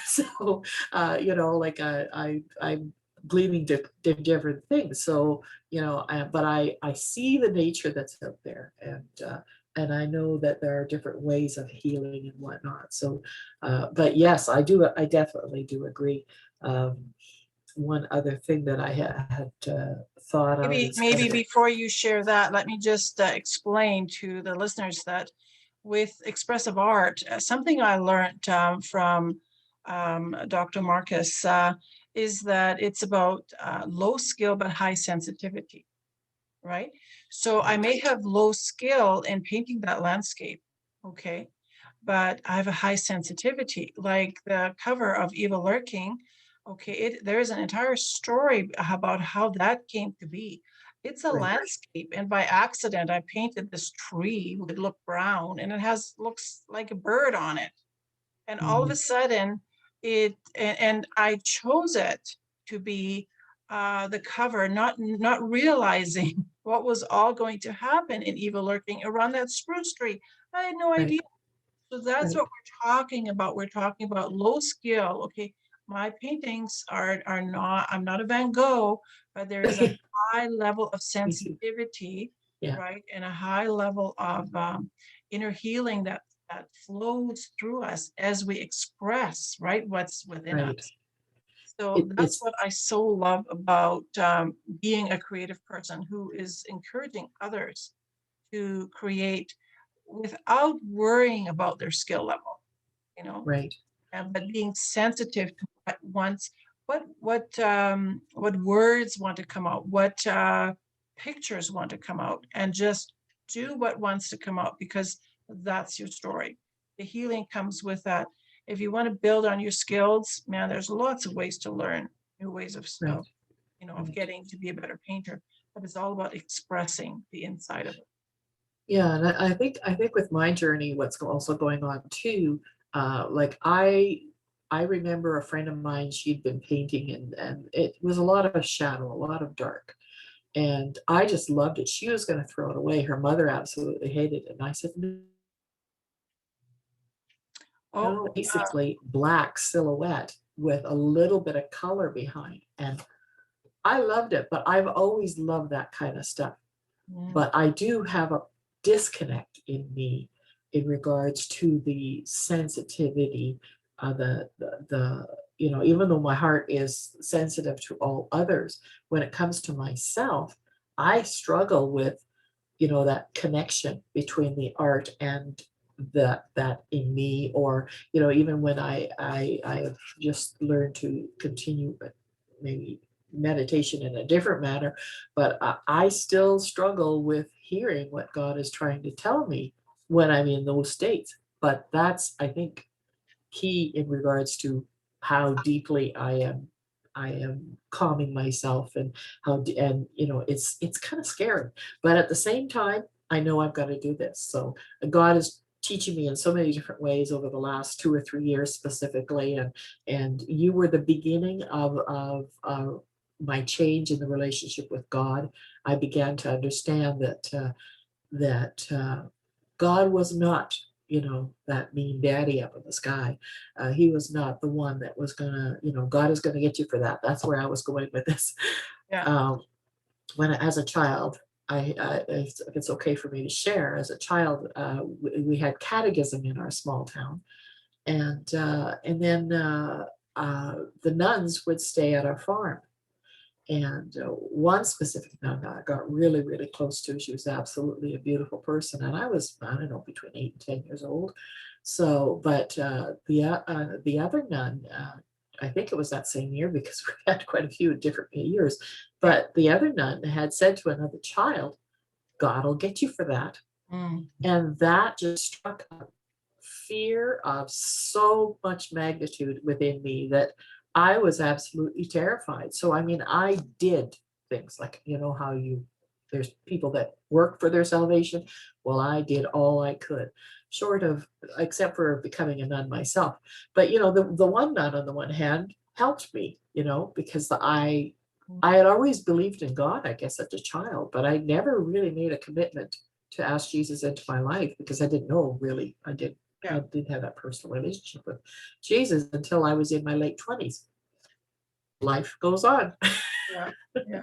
Speaker 2: So, like I'm gleaming different things. So, but I see the nature that's out there, and I know that there are different ways of healing and whatnot. So, but yes, I definitely do agree. One other thing that I had thought of
Speaker 1: Maybe,
Speaker 2: is kind
Speaker 1: maybe
Speaker 2: of
Speaker 1: before you share that, let me just explain to the listeners that with expressive art, something I learned from Dr. Marcus is that it's about low skill but high sensitivity, right? So I
Speaker 2: right,
Speaker 1: may have low skill in painting that landscape, okay, but I have a high sensitivity, like the cover of Evil Lurking. Okay, there is an entire story about how that came to be. It's a
Speaker 2: Right.
Speaker 1: landscape, and by accident, I painted this tree would look brown, and it has looks like a bird on it. And all of a
Speaker 2: Mhm.
Speaker 1: sudden, and I chose it to be the cover, not realizing what was all going to happen in Evil Lurking around that spruce tree. I had no
Speaker 2: Right.
Speaker 1: idea. So that's
Speaker 2: Right.
Speaker 1: what we're talking about. We're talking about low skill. Okay, my paintings are not, I'm not a Van Gogh, but there is a high level of
Speaker 2: Me too.
Speaker 1: sensitivity,
Speaker 2: Yeah.
Speaker 1: right? And a high level of inner healing that flows through us as we express, right, what's within
Speaker 2: Right.
Speaker 1: us. So that's
Speaker 2: It's
Speaker 1: what I so love about being a creative person who is encouraging others to create without worrying about their skill level, you know,
Speaker 2: right.
Speaker 1: but being sensitive to what wants, what words want to come out, what pictures want to come out, and just do what wants to come out because that's your story. The healing comes with that. If you want to build on your skills, man, there's lots of ways to learn new ways
Speaker 2: Right.
Speaker 1: of
Speaker 2: Right.
Speaker 1: getting to be a better painter. But it's all about expressing the inside of it.
Speaker 2: Yeah, and I think with my journey, what's also going on too, like I remember a friend of mine, she'd been painting and it was a lot of shadow, a lot of dark. And I just loved it. She was going to throw it away. Her mother absolutely hated it. And I said, no,
Speaker 1: Oh,
Speaker 2: no, basically black silhouette with a little bit of color behind. And I loved it, but I've always loved that kind of stuff.
Speaker 1: mm,
Speaker 2: But I do have a disconnect in me in regards to the sensitivity, the even though my heart is sensitive to all others, when it comes to myself, I struggle with that connection between the art and that in me, or even when I have just learned to continue, but maybe meditation in a different manner, but I still struggle with hearing what God is trying to tell me when I'm in those states. But that's, I think, key in regards to how deeply I am calming myself, and and it's kind of scary, but at the same time I know I've got to do this. So God is teaching me in so many different ways over the last 2 or 3 years specifically, and you were the beginning of my change in the relationship with God. I began to understand that God was not, that mean daddy up in the sky. He was not the one that was gonna, God is gonna get you for that. That's where I was going with this.
Speaker 1: yeah.
Speaker 2: Um, as a child, if it's okay for me to share, as a child, we had catechism in our small town, and then the nuns would stay at our farm. And one specific nun I got really, really close to. She was absolutely a beautiful person, and I was, I don't know, between 8 and 10 years old. So, but the other nun, I think it was that same year because we had quite a few different years.
Speaker 1: Yeah.
Speaker 2: But the other nun had said to another child, "God will get you for that,"
Speaker 1: Mm,
Speaker 2: and that just struck a fear of so much magnitude within me that I was absolutely terrified. So, I mean, I did things like, how there's people that work for their salvation. Well, I did all I could, short of, except for becoming a nun myself. But, the one nun on the one hand helped me, because
Speaker 1: mm,
Speaker 2: I had always believed in God, I guess, as a child, but I never really made a commitment to ask Jesus into my life because I didn't know really.
Speaker 1: yeah.
Speaker 2: I didn't have that personal relationship with Jesus until I was in my late 20s. Life goes on.
Speaker 1: Yeah. Yeah.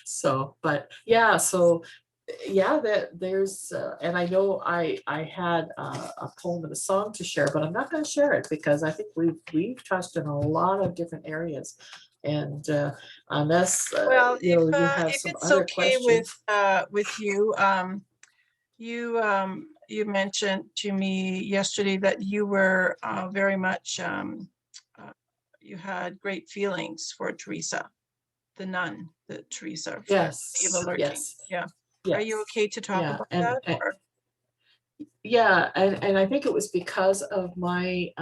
Speaker 2: So, but yeah, so yeah, that there's, and I know I had a poem and a song to share, but I'm not going to share it because I think we've touched on a lot of different areas, and unless
Speaker 1: Well,
Speaker 2: you have
Speaker 1: if
Speaker 2: some
Speaker 1: it's
Speaker 2: other
Speaker 1: okay
Speaker 2: questions.
Speaker 1: with you, you mentioned to me yesterday that you were very much uh, you had great feelings for Teresa, the nun, the Teresa from
Speaker 2: Evil
Speaker 1: Evil Lurking.
Speaker 2: Yes,
Speaker 1: Yeah. Are you
Speaker 2: yes,
Speaker 1: okay to talk
Speaker 2: yeah,
Speaker 1: about that or?
Speaker 2: Yeah, and I think it was because of my,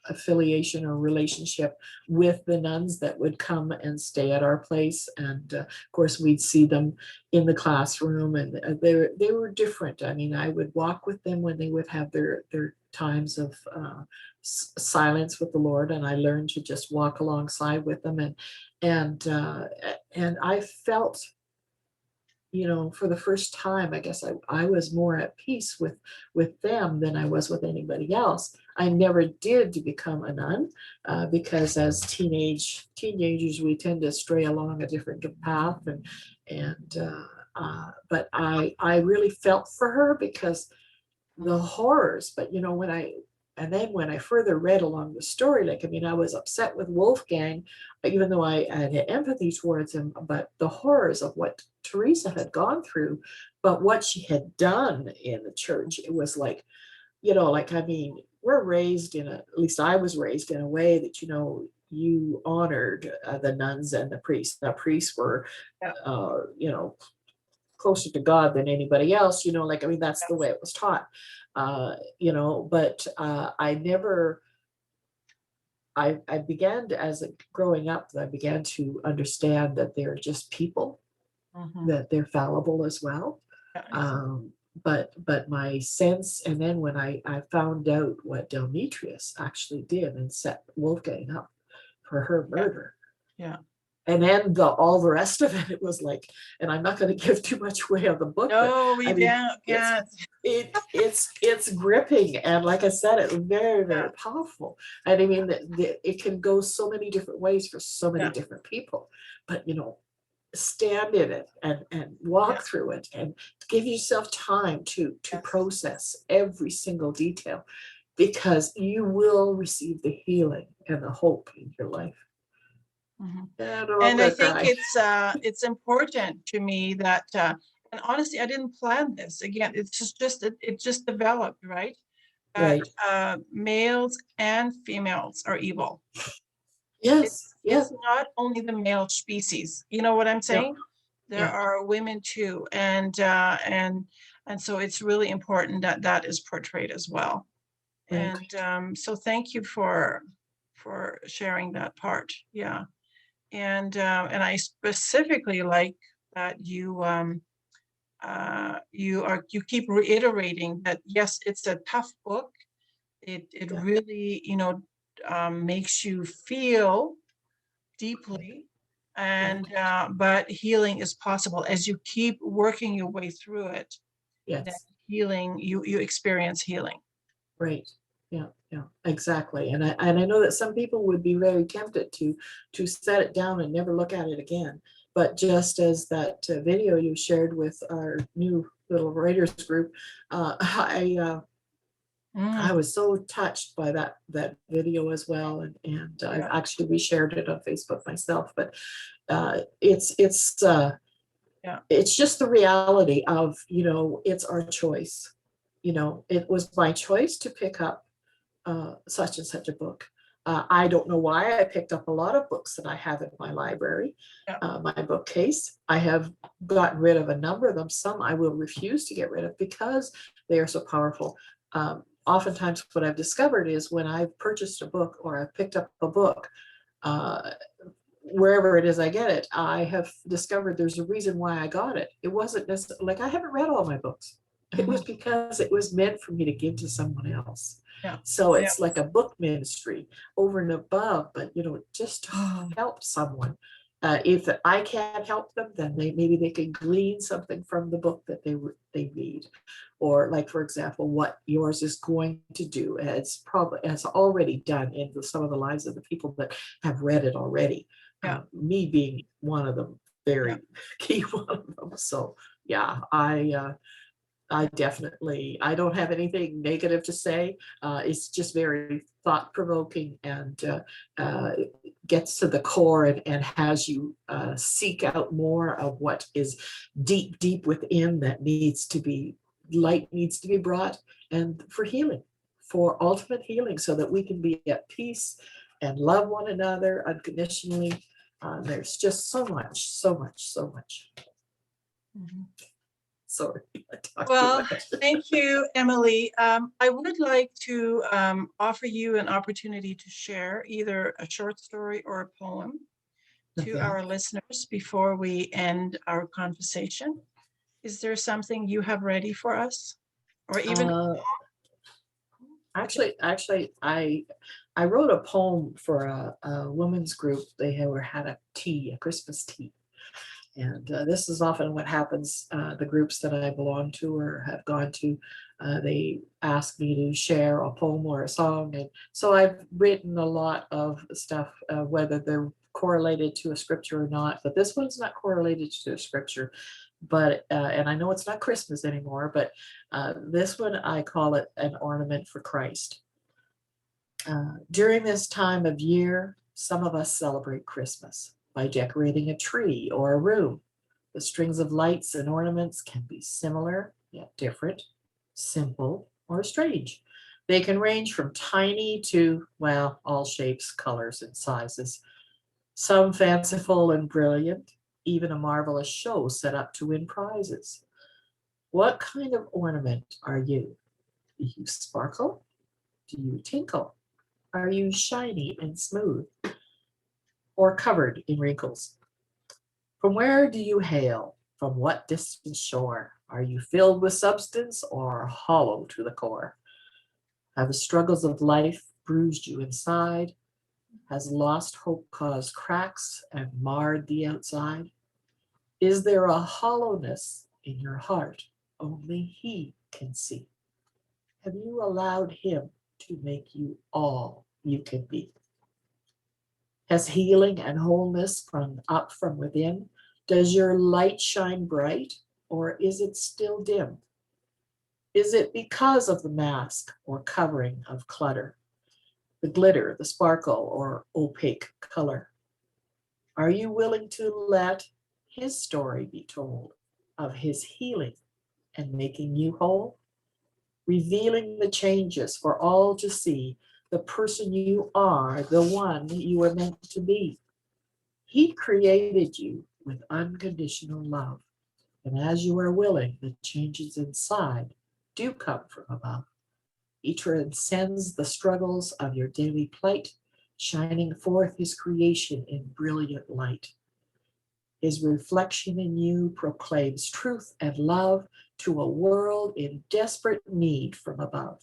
Speaker 2: affiliation or relationship with the nuns that would come and stay at our place. And of course, we'd see them in the classroom, and they were different. I mean, I would walk with them when they would have their times of silence with the Lord, and I learned to just walk alongside with them, and and I felt, for the first time, I guess I was more at peace with them than I was with anybody else. I never did to become a nun, because as teenagers, we tend to stray along a different path, but I really felt for her because the horrors. But when I further read along the story, like, I mean, I was upset with Wolfgang, even though I had empathy towards him, but the horrors of what Teresa had gone through, but what she had done in the church, it was like, I mean, we're raised at least I was raised in a way that, you honored the nuns and the priests. The priests were,
Speaker 1: Yeah.
Speaker 2: Closer to God than anybody else, I mean, that's the
Speaker 1: Yes.
Speaker 2: way it was taught. But I never, I began to, growing up, I began to understand that they're just people,
Speaker 1: Mhm.
Speaker 2: that they're fallible as well.
Speaker 1: Yeah.
Speaker 2: But my sense, and then when I found out what Demetrius actually did and set Wolfgang up for her murder,
Speaker 1: Yeah.
Speaker 2: and then all the rest of it, it was like, and I'm not going to give too much away of the book, but
Speaker 1: No, we
Speaker 2: I mean,
Speaker 1: can't.
Speaker 2: it's gripping, and like I said, it's very,
Speaker 1: Yeah.
Speaker 2: very powerful. And I mean, it can go so many different ways for so many
Speaker 1: Yeah.
Speaker 2: different people, but stand in it and
Speaker 1: Yeah.
Speaker 2: walk through it, and give yourself time to
Speaker 1: Yes.
Speaker 2: process every single detail, because you will receive the healing and the hope in your life.
Speaker 1: Mhm.
Speaker 2: And I'm
Speaker 1: And I
Speaker 2: gonna
Speaker 1: think
Speaker 2: cry.
Speaker 1: it's important to me that and honestly, I didn't plan this. Again, it just developed, right? That
Speaker 2: Right.
Speaker 1: males and females are evil.
Speaker 2: Yes.
Speaker 1: It's
Speaker 2: Yes.
Speaker 1: not only the male species. You know what I'm
Speaker 2: Yeah.
Speaker 1: saying? There
Speaker 2: Yeah.
Speaker 1: are women too, and so it's really important that that is portrayed as well.
Speaker 2: Right.
Speaker 1: And so thank you for sharing that part. Yeah. And I specifically like that you keep reiterating that yes, it's a tough book. It
Speaker 2: Yeah.
Speaker 1: really, makes you feel deeply,
Speaker 2: Right.
Speaker 1: and but healing is possible as you keep working your way through it. Then
Speaker 2: Yes.
Speaker 1: healing, you experience healing.
Speaker 2: Right. Yeah. Yeah. Exactly. And I know that some people would be very tempted to set it down and never look at it again. But just as that video you shared with our new little writers group, I
Speaker 1: Mm,
Speaker 2: was so touched by that video as well, and I've
Speaker 1: yeah.
Speaker 2: actually reshared it on Facebook myself. But it's just the reality of, it's our choice. It was my choice to pick up such and such a book. I don't know why I picked up a lot of books that I have in my library,
Speaker 1: Yeah.
Speaker 2: my bookcase. I have gotten rid of a number of them. Some I will refuse to get rid of because they are so powerful. Oftentimes, what I've discovered is when I've purchased a book or I've picked up a book, uh, wherever it is I get it, I have discovered there's a reason why I got it. It wasn't necessarily like I haven't read all my books. It was
Speaker 1: Mhm.
Speaker 2: because it was meant for me to give to someone else.
Speaker 1: Yeah.
Speaker 2: So
Speaker 1: Yeah.
Speaker 2: it's like a book ministry over and above, but just to
Speaker 1: Mhm.
Speaker 2: help someone. If I can't help them, then maybe they can glean something from the book that they read, or like, for example, what yours is going to do. It's already done in some of the lives of the people that have read it already.
Speaker 1: Yeah.
Speaker 2: Me being one of them,
Speaker 1: Yeah.
Speaker 2: very key one of them. So yeah, I definitely, I don't have anything negative to say. It's just very thought provoking, and gets to the core, and has you seek out more of what is deep, deep within, that light needs to be brought, and for healing, for ultimate healing, so that we can be at peace and love one another unconditionally. There's just so much, so much, so much.
Speaker 1: Mhm.
Speaker 2: Sorry, I talked too
Speaker 1: Well,
Speaker 2: much.
Speaker 1: thank you, Emily. I would like to offer you an opportunity to share either a short story or a poem to
Speaker 2: Okay.
Speaker 1: our listeners before we end our conversation. Is there something you have ready for us? Or even,
Speaker 2: Uh, actually, I wrote a poem for a women's group. They had a tea, a Christmas tea. And this is often what happens. The groups that I belong to or have gone to, they ask me to share a poem or a song. And so I've written a lot of stuff, whether they're correlated to a scripture or not. But this one's not correlated to a scripture. But, and I know it's not Christmas anymore, but this one I call it an ornament for Christ. During this time of year, some of us celebrate Christmas by decorating a tree or a room. The strings of lights and ornaments can be similar yet different, simple or strange. They can range from tiny to, well, all shapes, colors, and sizes. Some fanciful and brilliant, even a marvelous show set up to win prizes. What kind of ornament are you? Do you sparkle? Do you tinkle? Are you shiny and smooth or covered in wrinkles? From where do you hail? From what distant shore? Are you filled with substance or hollow to the core? Have the struggles of life bruised you inside? Has lost hope caused cracks and marred the outside? Is there a hollowness in your heart only He can see? Have you allowed Him to make you all you can be? Has healing and wholeness sprung up from within? Does your light shine bright, or is it still dim? Is it because of the mask or covering of clutter, the glitter, the sparkle, or opaque color? Are you willing to let His story be told of His healing and making you whole? Revealing the changes for all to see, the person you are, the one you were meant to be. He created you with unconditional love. And as you are willing, the changes inside do come from above. He transcends the struggles of your daily plight, shining forth His creation in brilliant light. His reflection in you proclaims truth and love to a world in desperate need from above.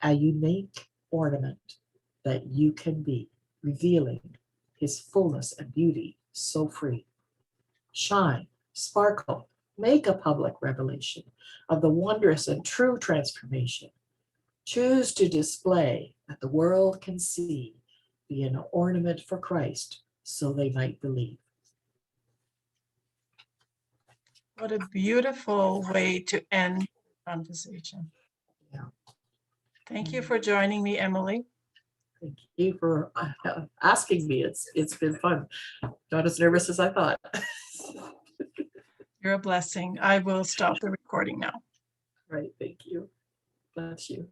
Speaker 2: A unique ornament that you can be, revealing His fullness and beauty so free. Shine, sparkle, make a public revelation of the wondrous and true transformation. Choose to display that the world can see, be an ornament for Christ, so they might believe.
Speaker 1: what a beautiful way to end the conversation.
Speaker 2: Yeah.
Speaker 1: Thank you for joining me, Emily.
Speaker 2: Thank you for asking me. It's been fun. Not as nervous as I thought.
Speaker 1: You're a blessing. I will stop the recording now.
Speaker 2: Right. Thank you. Bless you.